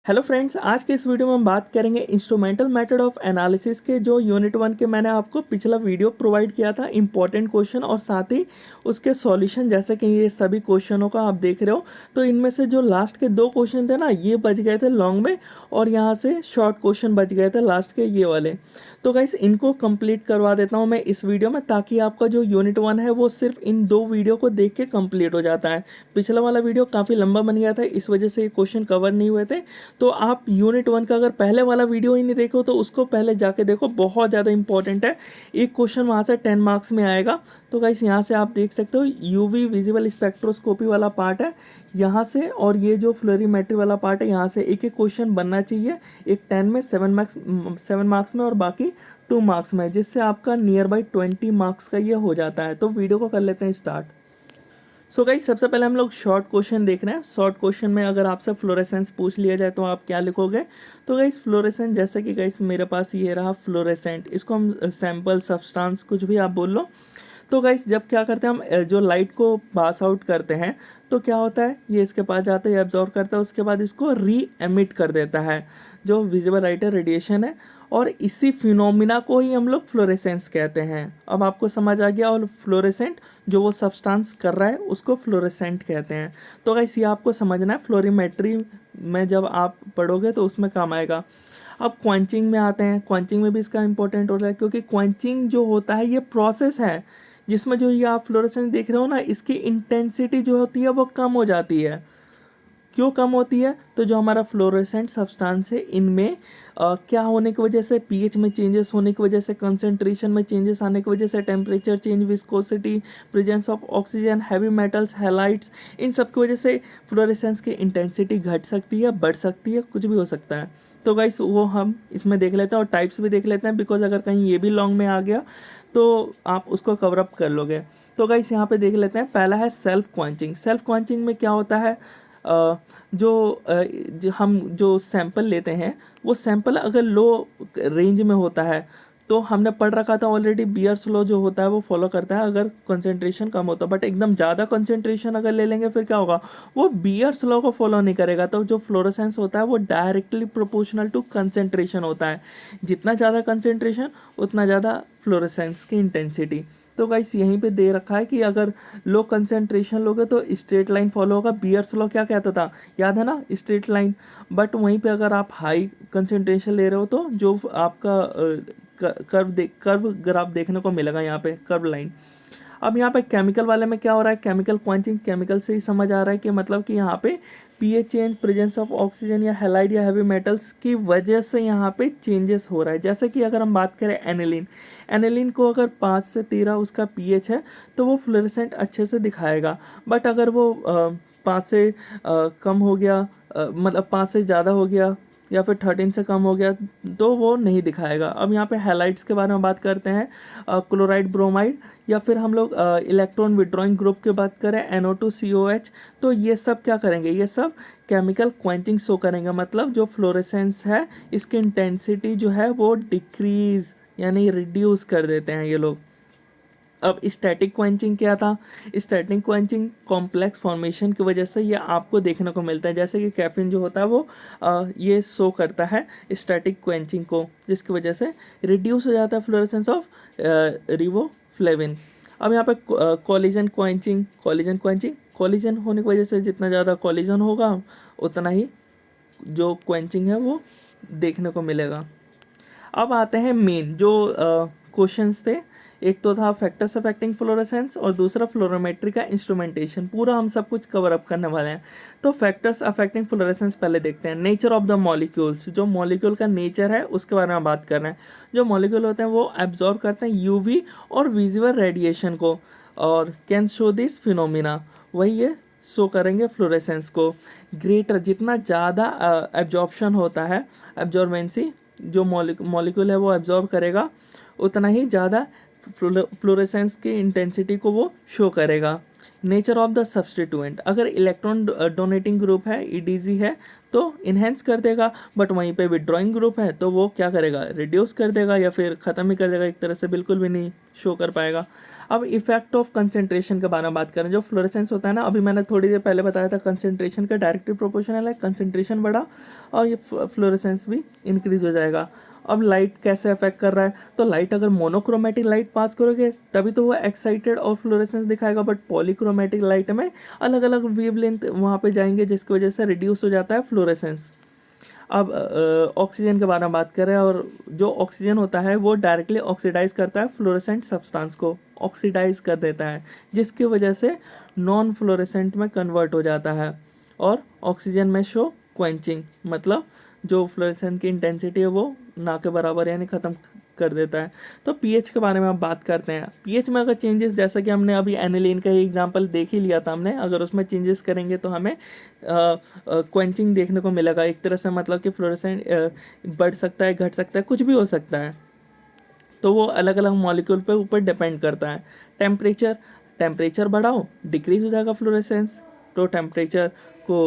Hello friends, आज के इस वीडियो में हम बात करेंगे इंस्ट्रूमेंटल मेथड ऑफ एनालिसिस के जो यूनिट 1 के मैंने आपको पिछला वीडियो प्रोवाइड किया था इंपॉर्टेंट क्वेश्चन और साथ ही उसके सॉल्यूशन। जैसे कि ये सभी क्वेश्चनों का आप देख रहे हो, तो इनमें से जो लास्ट के दो क्वेश्चन थे ना, ये बच गए थे लॉन्ग में और यहाँ से शॉर्ट क्वेश्चन बच गए थे लास्ट के ये वाले। तो गाइस इनको कंप्लीट करवा देता हूँ मैं इस वीडियो में, ताकि आपका जो यूनिट 1 है वो सिर्फ इन दो वीडियो को देख के कंप्लीट हो जाता है। पिछला वाला वीडियो काफ़ी लंबा बन गया था, इस वजह से ये क्वेश्चन कवर नहीं हुए थे। तो आप यूनिट 1 का अगर पहले वाला वीडियो ही नहीं देखो तो उसको पहले जाके देखो, बहुत ज़्यादा इंपॉर्टेंट है। एक क्वेश्चन वहाँ से 10 मार्क्स में आएगा। तो गाइस यहाँ से आप देख सकते हो यूवी विजिबल स्पेक्ट्रोस्कोपी वाला पार्ट है यहाँ से, और ये जो फ्लोरीमेट्री वाला पार्ट है यहाँ से एक एक क्वेश्चन बनना चाहिए। एक 10 में 7 मार्क्स में और बाकी 2 मार्क्स में, जिससे आपका नियर बाई 20 मार्क्स का ये हो जाता है। तो वीडियो को कर लेते हैं स्टार्ट। सो गाइस सबसे पहले हम लोग शॉर्ट क्वेश्चन देख रहे हैं। शॉर्ट क्वेश्चन में अगर आपसे फ्लोरेसेंस पूछ लिया जाए तो आप क्या लिखोगे? तो गाइस फ्लोरेसेंस, जैसे कि गाइस मेरे पास ये रहा फ्लोरेसेंट, इसको हम सैंपल सब्सटेंस कुछ भी आप बोल लो। तो गाइस जब क्या करते हैं हम जो लाइट को पास आउट करते हैं तो क्या होता है, ये इसके पास जाता है, ये एब्जॉर्ब करता है, उसके बाद इसको री एमिट कर देता है, जो विजिबल लाइट रेडिएशन है। और इसी फिनोमिना को ही हम लोग फ्लोरेसेंस कहते हैं। अब आपको समझ आ गया। और फ्लोरेसेंट जो वो सब्सटेंस कर रहा है उसको फ्लोरेसेंट कहते हैं। तो गाइस ये आपको समझना है, फ्लोरीमेट्री में जब आप पढ़ोगे तो उसमें काम आएगा। अब क्वेंचिंग में आते हैं। क्वेंचिंग में भी इसका इंपॉर्टेंट होता है, क्योंकि क्वेंचिंग जो होता है ये प्रोसेस है जिसमें जो ये आप फ्लोरेसेंस देख रहे हो ना, इसकी इंटेंसिटी जो होती है वो कम हो जाती है। क्यों कम होती है? तो जो हमारा फ्लोरेसेंट सब्सटेंस है इनमें क्या होने की वजह से, पीएच में चेंजेस होने की वजह से, कंसंट्रेशन में चेंजेस आने की वजह से, temperature change, viscosity, presence of oxygen, heavy metals, halides, इन सब की वजह से फ्लोरेसेंस की इंटेंसिटी घट सकती है, बढ़ सकती है, कुछ भी हो सकता है। तो गाइस वो हम इसमें देख लेते हैं और टाइप्स भी देख लेते हैं, बिकॉज अगर कहीं ये भी लॉन्ग में आ गया तो आप उसको कवर अप कर लोगे। तो गाइस यहाँ पे देख लेते हैं। पहला है सेल्फ क्वेंचिंग। सेल्फ क्वेंचिंग में क्या होता है, जो हम जो सैंपल लेते हैं वो सैंपल अगर लो रेंज में होता है तो हमने पढ़ रखा था ऑलरेडी, बियर्स लॉ जो होता है वो फॉलो करता है अगर कंसंट्रेशन कम होता है। बट एकदम ज़्यादा कंसंट्रेशन अगर ले लेंगे फिर क्या होगा, वो बियर्स लॉ को फॉलो नहीं करेगा। तो जो फ्लोरेसेंस होता है वो डायरेक्टली प्रोपोर्शनल टू कंसंट्रेशन होता है। जितना ज़्यादा कंसंट्रेशन उतना ज़्यादा फ्लोरेसेंस की इंटेंसिटी। तो गाइस यहीं पे दे रखा है कि अगर लो कंसंट्रेशन लोगे तो स्ट्रेट लाइन फॉलो होगा। बियर्स लॉ क्या कहता था, याद है ना, स्ट्रेट लाइन। बट वहीं पे अगर आप हाई कंसंट्रेशन ले रहे हो तो जो आपका कर्व ग्राफ देखने को मिलेगा, यहाँ पे कर्व लाइन। अब यहाँ पे केमिकल वाले में क्या हो रहा है, केमिकल क्वेंचिंग, केमिकल से ही समझ आ रहा है कि मतलब कि यहाँ पे pH change, presence of oxygen या हैलाइड या हैवी मेटल्स की वजह से यहाँ पे चेंजेस हो रहा है। जैसे कि अगर हम बात करें एनिलीन, एनिलीन को अगर 5 से 13 उसका पीएच है तो वो फ्लोरेसेंट अच्छे से दिखाएगा। बट अगर वो 5 से कम हो गया, मतलब 5 से ज़्यादा हो गया या फिर 13 से कम हो गया तो वो नहीं दिखाएगा। अब यहाँ पे हैलाइड्स के बारे में बात करते हैं, क्लोराइड, ब्रोमाइड, या फिर हम लोग इलेक्ट्रॉन विड्रॉइंग ग्रुप की बात करें NO2COH। तो ये सब क्या करेंगे, ये सब केमिकल क्वेंचिंग शो करेंगे। मतलब जो फ्लोरेसेंस है इसकी इंटेंसिटी जो है वो डिक्रीज यानी रिड्यूस कर देते हैं ये लोग। अब स्टैटिक क्वेंचिंग क्या था, स्टैटिक क्वेंचिंग कॉम्प्लेक्स फॉर्मेशन की वजह से ये आपको देखने को मिलता है। जैसे कि कैफीन जो होता है वो ये शो करता है स्टैटिक क्वेंचिंग को, जिसकी वजह से रिड्यूस हो जाता है फ्लोरेसेंस ऑफ रिबोफ्लेविन। अब यहाँ पे कॉलिजन क्वेंचिंग, कॉलिजन होने की वजह से जितना ज़्यादा कॉलिजन होगा उतना ही जो क्वेंचिंग है वो देखने को मिलेगा। अब आते हैं मेन जो क्वेश्चंस थे। एक तो था फैक्टर्स अफेक्टिंग फ्लोरेसेंस और दूसरा फ्लोरोमेट्री का इंस्ट्रूमेंटेशन। पूरा हम सब कुछ कवर अप करने वाले हैं। तो फैक्टर्स अफेक्टिंग फ्लोरेसेंस पहले देखते हैं। नेचर ऑफ द मॉलिक्यूल्स, जो मॉलिक्यूल का नेचर है उसके बारे में बात कर रहे हैं। जो मॉलिक्यूल होते हैं वो एब्जॉर्ब करते हैं यूवी और विजिबल रेडिएशन को और कैन शो दिस फिनोमिना, वही ये शो करेंगे फ्लोरेसेंस को। ग्रेटर, जितना ज़्यादा एब्जॉर्प्शन होता है, एब्जॉर्बेंसी जो मॉलिक्यूल है वो एब्जॉर्ब करेगा उतना ही ज़्यादा फ्लोरेसेंस की इंटेंसिटी को वो शो करेगा। नेचर ऑफ द सब्सटीट्यूएंट, अगर इलेक्ट्रॉन डोनेटिंग ग्रुप है, ईडीजी है, तो इन्हेंस कर देगा। बट वहीं पे विड्रॉइंग ग्रुप है तो वो क्या करेगा, रिड्यूस कर देगा या फिर ख़त्म ही कर देगा, एक तरह से बिल्कुल भी नहीं शो कर पाएगा। अब इफेक्ट ऑफ कंसेंट्रेशन के बारे में बात करें। जो फ्लोरेसेंस होता है ना, अभी मैंने थोड़ी देर पहले बताया था कंसेंट्रेशन का डायरेक्टली प्रोपोर्शनल है, कंसेंट्रेशन बढ़ा और ये फ्लोरेसेंस भी इंक्रीज हो जाएगा। अब लाइट कैसे अफेक्ट कर रहा है, तो लाइट अगर मोनोक्रोमेटिक लाइट पास करोगे तभी तो वो एक्साइटेड और फ्लोरेसेंस दिखाएगा, बट पॉलीक्रोमेटिक लाइट में अलग अलग वेवलेंथ वहाँ पे जाएंगे जिसकी वजह से रिड्यूस हो जाता है फ्लोरेसेंस। अब ऑक्सीजन के बारे में बात करें, और जो ऑक्सीजन होता है वो डायरेक्टली ऑक्सीडाइज करता है फ्लोरेसेंट सब्सटेंस को, ऑक्सीडाइज कर देता है, जिसकी वजह से नॉन फ्लोरेसेंट में कन्वर्ट हो जाता है। और ऑक्सीजन में शो क्वेंचिंग, मतलब जो फ्लोरेसेंट की इंटेंसिटी है वो ना के बराबर यानी ख़त्म कर देता है। तो पीएच के बारे में हम बात करते हैं। पीएच में अगर चेंजेस, जैसा कि हमने अभी एनिलीन का ही एग्जांपल देख ही लिया था हमने, अगर उसमें चेंजेस करेंगे तो हमें क्वेंचिंग देखने को मिलेगा। एक तरह से मतलब कि फ्लोरेसेंट बढ़ सकता है, घट सकता है, कुछ भी हो सकता है, तो वो अलग अलग मॉलिक्यूल पे ऊपर डिपेंड करता है। टेम्परेचर, टेम्परेचर बढ़ाओ डिक्रीज हो जाएगा फ्लोरेसेंस, तो टेम्परेचर को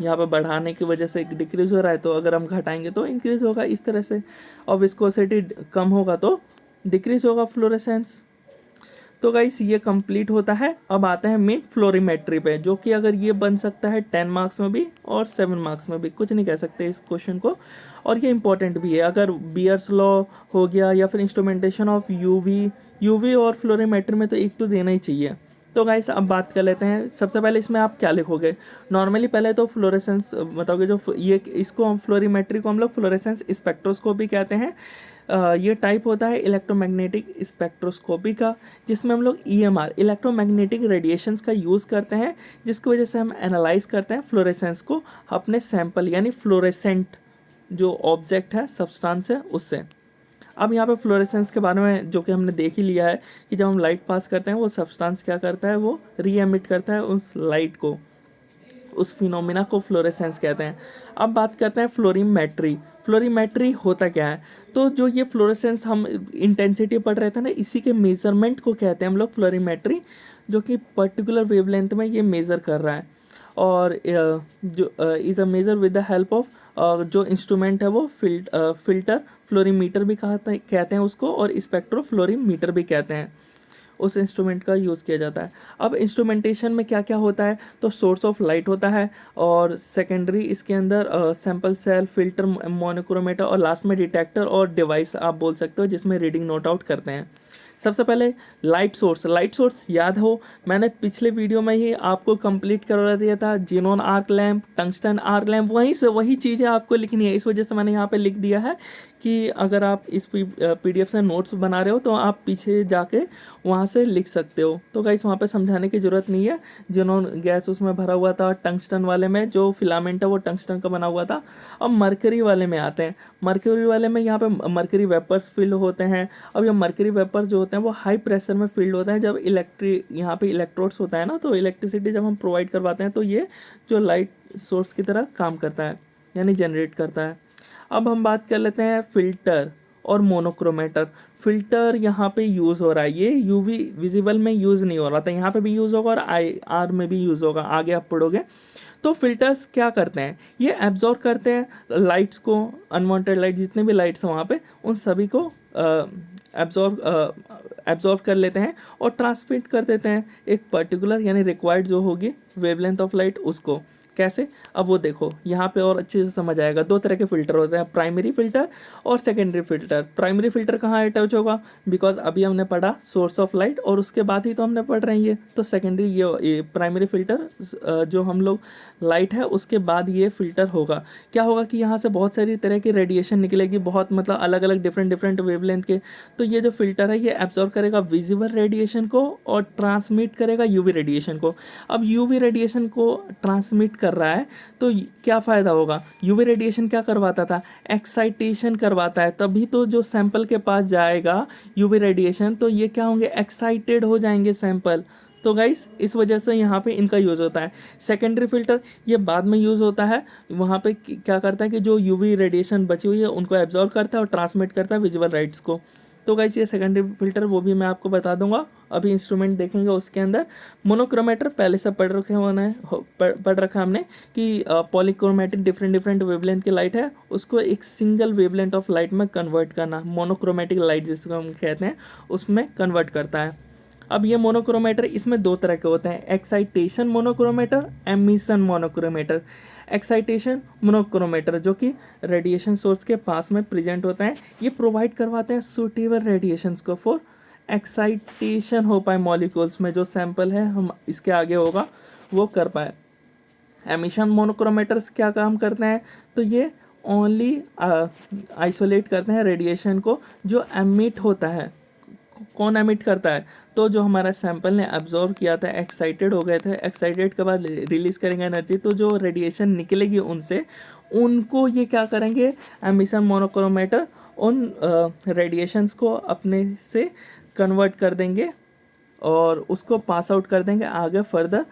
यहाँ पे बढ़ाने की वजह से डिक्रीज हो रहा है, तो अगर हम घटाएंगे तो इंक्रीज होगा इस तरह से। और विस्कोसिटी कम होगा तो डिक्रीज होगा फ्लोरेसेंस। तो गाइस ये कंप्लीट होता है। अब आते हैं मेन फ्लोरीमेट्री पे, जो कि अगर ये बन सकता है 10 मार्क्स में भी और 7 मार्क्स में भी, कुछ नहीं कह सकते इस क्वेश्चन को, और ये इंपॉर्टेंट भी है। अगर बियर्स लॉ हो गया या फिर इंस्ट्रूमेंटेशन ऑफ यूवी और फ्लोरीमेट्री में तो एक तो देना ही चाहिए। तो गाइस अब बात कर लेते हैं। सबसे पहले इसमें आप क्या लिखोगे, नॉर्मली पहले तो फ्लोरेसेंस बताओगे, जो ये इसको हम फ्लोरीमेट्री को हम लोग फ्लोरेसेंस स्पेक्ट्रोस्कोपी कहते हैं। ये टाइप होता है इलेक्ट्रोमैग्नेटिक स्पेक्ट्रोस्कोपी का, जिसमें हम लोग ईएमआर इलेक्ट्रोमैग्नेटिक रेडिएशंस का यूज़ करते हैं, जिसकी वजह से हम एनालाइज करते हैं फ्लोरेसेंस को अपने सैंपल यानी फ्लोरेसेंट जो ऑब्जेक्ट है, सब्सटेंस है, उससे। अब यहाँ पे फ्लोरेसेंस के बारे में जो कि हमने देख ही लिया है कि जब हम लाइट पास करते हैं वो सब्सटेंस क्या करता है, वो री एमिट करता है उस लाइट को, उस फिनोमिना को फ्लोरेसेंस कहते हैं। अब बात करते हैं फ्लोरीमेट्री। फ्लोरीमेट्री होता क्या है, तो जो ये फ्लोरेसेंस हम इंटेंसिटी पढ़ रहे थे ना, इसी के मेजरमेंट को कहते हैं हम लोग फ्लोरीमेट्री, जो कि पर्टिकुलर वेवलेंथ में ये मेज़र कर रहा है। और जो is a major with the help of जो इंस्ट्रूमेंट है वो फिल्टर फ्लोरीमीटर भी कहते हैं उसको, और स्पेक्ट्रोफ्लोरीमीटर भी कहते हैं। उस इंस्ट्रूमेंट का यूज़ किया जाता है। अब इंस्ट्रूमेंटेशन में क्या क्या होता है, तो सोर्स ऑफ लाइट होता है, और सेकेंडरी इसके अंदर सैंपल सेल, फिल्टर, मोनोक्रोमेटर, और लास्ट में डिटेक्टर और डिवाइस आप बोल सकते हो जिसमें रीडिंग नोट आउट करते हैं। सबसे पहले लाइट सोर्स याद हो, मैंने पिछले वीडियो में ही आपको कंप्लीट करवा दिया था। Xenon arc lamp, tungsten arc lamp, वहीं से वही चीज़ें आपको लिखनी है। इस वजह से मैंने यहाँ पे लिख दिया है कि अगर आप इस पीडीएफ से नोट्स बना रहे हो तो आप पीछे जाके वहाँ से लिख सकते हो। तो गाइस वहाँ पे समझाने की ज़रूरत नहीं है। जिनोन गैस उसमें भरा हुआ था, टंगस्टन वाले में जो फिलामेंट है वो टंगस्टन का बना हुआ था। अब मरकरी वाले में आते हैं। मरकरी वाले में यहाँ पे मरकरी वेपर्स फिल होते हैं। अब ये मरकरी वेपर्स जो होते हैं वो हाई प्रेशर में फील्ड होते हैं। जब यहाँ पे इलेक्ट्रोड्स होता है ना, तो इलेक्ट्रिसिटी जब हम प्रोवाइड करवाते हैं तो ये जो लाइट सोर्स की तरह काम करता है, यानी जनरेट करता है। अब हम बात कर लेते हैं फिल्टर और मोनोक्रोमेटर। फिल्टर यहाँ पे यूज़ हो रहा है, ये यूवी विजिबल में यूज़ नहीं हो रहा था, यहाँ पे भी यूज़ होगा और IR में भी यूज़ होगा, आगे आप पढ़ोगे। तो फिल्टर्स क्या करते हैं, ये एब्जॉर्ब करते हैं लाइट्स को, अनवांटेड लाइट जितने भी लाइट्स हैं वहाँ पे, उन सभी को एब्जॉर्ब कर लेते हैं और ट्रांसमिट कर देते हैं एक पर्टिकुलर यानी रिक्वायर्ड जो होगी वेवलेंथ ऑफ लाइट उसको। कैसे, अब वो देखो यहाँ पे और अच्छे से समझ आएगा। दो तरह के फिल्टर होते हैं, प्राइमरी फिल्टर और सेकेंडरी फिल्टर। प्राइमरी फिल्टर कहाँ अटैच होगा, बिकॉज अभी हमने पढ़ा सोर्स ऑफ लाइट और उसके बाद ही तो हमने पढ़ रहे हैं ये। तो सेकेंडरी ये प्राइमरी फिल्टर जो हम लोग लाइट है उसके बाद ये फिल्टर होगा। क्या होगा कि यहाँ से बहुत सारी तरह की रेडिएशन निकलेगी, बहुत मतलब अलग अलग डिफरेंट वेवलेंथ के। तो ये जो फिल्टर है ये एब्जॉर्ब करेगा विजिबल रेडिएशन को और ट्रांसमिट करेगा यूवी रेडिएशन को। अब यूवी रेडिएशन को ट्रांसमिट कर रहा है तो क्या फ़ायदा होगा, यूवी रेडिएशन क्या करवाता था, एक्साइटेशन करवाता है, तभी तो जो सैंपल के पास जाएगा यूवी रेडिएशन तो ये क्या होंगे, एक्साइटेड हो जाएंगे सैंपल। तो गाइस इस वजह से यहाँ पे इनका यूज़ होता है। सेकेंडरी फिल्टर ये बाद में यूज़ होता है, वहाँ पे क्या करता है कि जो यूवी रेडिएशन बची हुई है उनको एब्जॉर्ब करता है और ट्रांसमिट करता है विजुअल लाइट्स को। तो गाइस ये सेकेंडरी फिल्टर वो भी मैं आपको बता दूंगा, अभी इंस्ट्रूमेंट देखेंगे उसके अंदर। मोनोक्रोमेटर पहले से पढ़ रखे होना है, पढ़ रखा हमने कि पॉलीक्रोमेटिक डिफरेंट वेवलेंथ की लाइट है उसको एक सिंगल वेवलेंथ ऑफ लाइट में कन्वर्ट करना, मोनोक्रोमेटिक लाइट जिसको हम कहते हैं उसमें कन्वर्ट करता है। अब ये मोनोक्रोमेटर इसमें दो तरह के होते हैं, excitation monochromator, emission monochromator. Excitation monochromator जो कि रेडिएशन सोर्स के पास में प्रेजेंट होता है, ये प्रोवाइड करवाते हैं सुटेबल रेडिएशंस को फॉर एक्साइटेशन हो पाए मॉलिक्यूल्स में, जो सैंपल है हम इसके आगे होगा वो कर पाए। एमिशन मोनोक्रोमेटर्स क्या काम करते हैं, तो ये ओनली आइसोलेट करते हैं रेडिएशन को जो एमिट होता है। कौन एमिट करता है, तो जो हमारा सैंपल ने एब्जॉर्व किया था, एक्साइटेड हो गए थे, एक्साइटेड के बाद रिलीज करेंगे एनर्जी, तो जो रेडिएशन निकलेगी उनसे, उनको ये क्या करेंगे, एमिशन मोनोक्रोमेटर उन रेडिएशंस को अपने से कन्वर्ट कर देंगे और उसको पास आउट कर देंगे आगे फर्दर,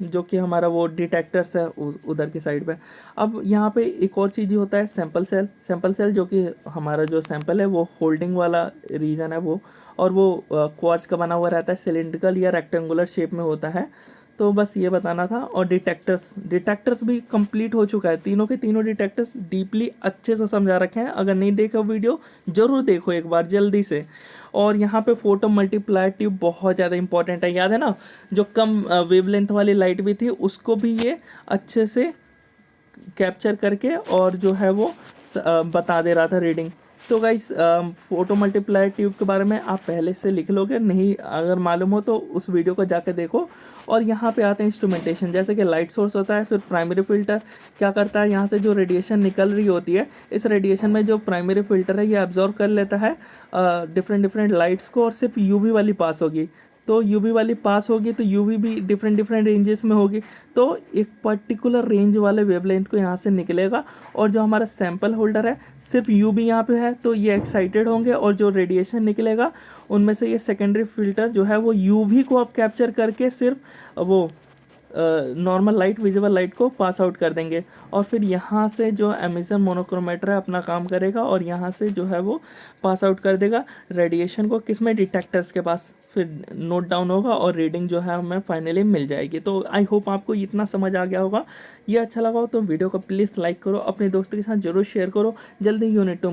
जो कि हमारा वो डिटेक्टर्स है उधर की साइड पे। अब यहाँ पे एक और चीज़ होता है, सैंपल सेल। सैंपल सेल जो कि हमारा जो सैंपल है वो होल्डिंग वाला रीजन है वो, और वो क्वार्ट्ज का बना हुआ रहता है, सिलिंड्रिकल या रेक्टेंगुलर शेप में होता है। तो बस ये बताना था। और डिटेक्टर्स भी कंप्लीट हो चुका है, तीनों के तीनों डिटेक्टर्स डीपली अच्छे से समझा रखे हैं। अगर नहीं देखा वीडियो ज़रूर देखो एक बार जल्दी से। और यहाँ पे फोटो मल्टीप्लायर ट्यूब बहुत ज़्यादा इंपॉर्टेंट है, याद है ना, जो कम वेवलेंथ वाली लाइट भी थी उसको भी ये अच्छे से कैप्चर करके और जो है वो बता दे रहा था रीडिंग। तो गाइस फोटो मल्टीप्लायर ट्यूब के बारे में आप पहले से लिख लोगे, नहीं अगर मालूम हो तो उस वीडियो को जाके देखो। और यहाँ पे आते हैं इंस्ट्रूमेंटेशन, जैसे कि लाइट सोर्स होता है, फिर प्राइमरी फिल्टर क्या करता है, यहाँ से जो रेडिएशन निकल रही होती है, इस रेडिएशन में जो प्राइमरी फिल्टर है ये एब्जॉर्ब कर लेता है डिफरेंट लाइट्स को, और सिर्फ यूवी वाली पास होगी। तो यूवी वाली पास होगी तो यूवी भी डिफरेंट रेंजेस में होगी, तो एक पर्टिकुलर रेंज वाले वेवलेंथ को यहाँ से निकलेगा। और जो हमारा सैंपल होल्डर है सिर्फ यूवी यहाँ पे है तो ये एक्साइटेड होंगे, और जो रेडिएशन निकलेगा उनमें से ये सेकेंडरी फिल्टर जो है वो यूवी को अब कैप्चर करके सिर्फ वो नॉर्मल लाइट, विजिबल लाइट को पास आउट कर देंगे। और फिर यहाँ से जो एमिशन मोनोक्रोमेटर है अपना काम करेगा और यहाँ से जो है वो पास आउट कर देगा रेडिएशन को, किसमें, डिटेक्टर्स के पास, फिर नोट डाउन होगा और रीडिंग जो है हमें फाइनली मिल जाएगी। तो आई होप आपको इतना समझ आ गया होगा। ये अच्छा लगा हो तो वीडियो को प्लीज़ लाइक करो, अपने दोस्तों के साथ जरूर शेयर करो। जल्दी यूनिट 2